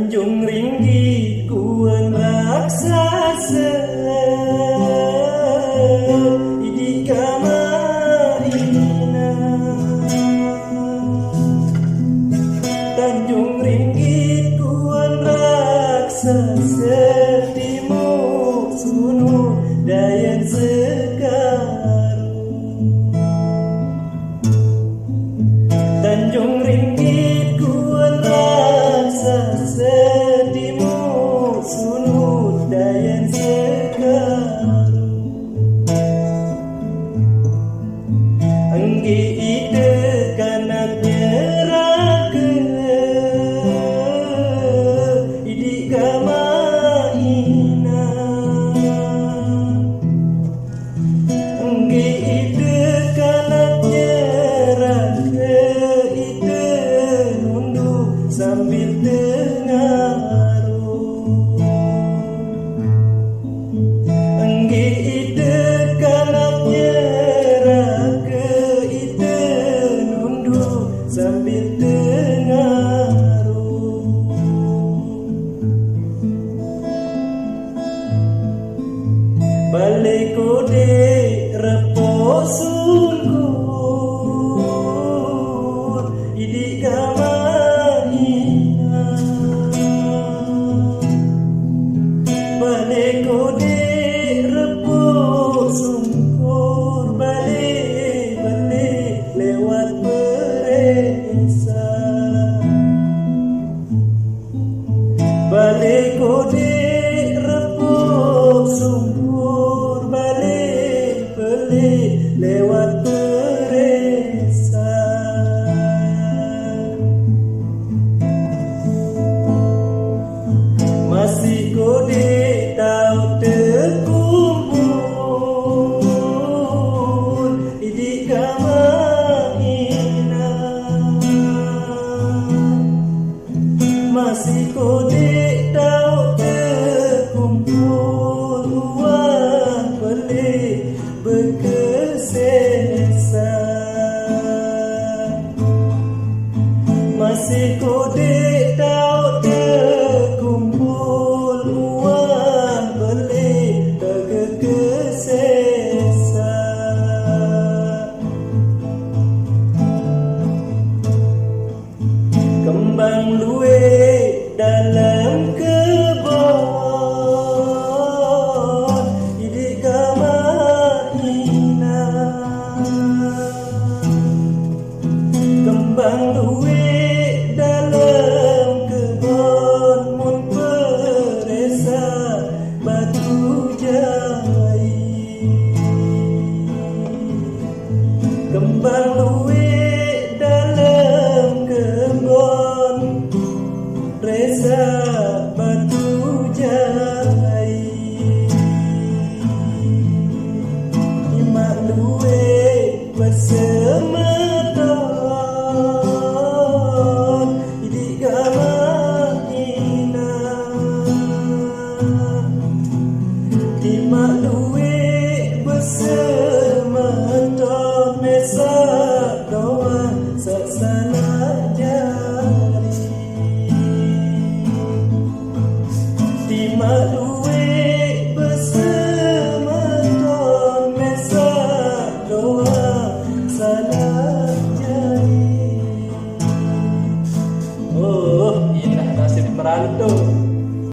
Tanjung Ringgit kuan raksasa idi kamaina. Tanjung Ringgit kuan raksasa timur sunu dayan sekaru. Tanjung Ringgit kuan raksasa timur sunu dayan sekaru. Anggi ide kanak nyerake idi kamaina. Anggi ide kanak nyerake ide nunduk sambil dengaru. Anggi ide kanak nyerake ide nunduk sambil dengaru. Balik kode repo sungkur idi kamaina. Balik kode repo sungkur balik lewat peresa. Balik kode repo sungkur balik lewat peresa. Masih kode tahu terkumpul idi kamaina. Masih kode tahu terkumpul uang pelik berkesesa. Masih kode tahu terkumpul uang pelik berkesesa. Kembang luwe dalam kebon idi kamaina. Kembang luwe dalam kebon mun peresa batu jai. Kembang luwe dalam kebon resa batu jai. Imak luwe bersemeton idi kamaina. Imak luwe bersemeton mesa doa sasalah jari. Timak luwe bersemeton mesa doa salah jari. Oh, indah nasib merantau.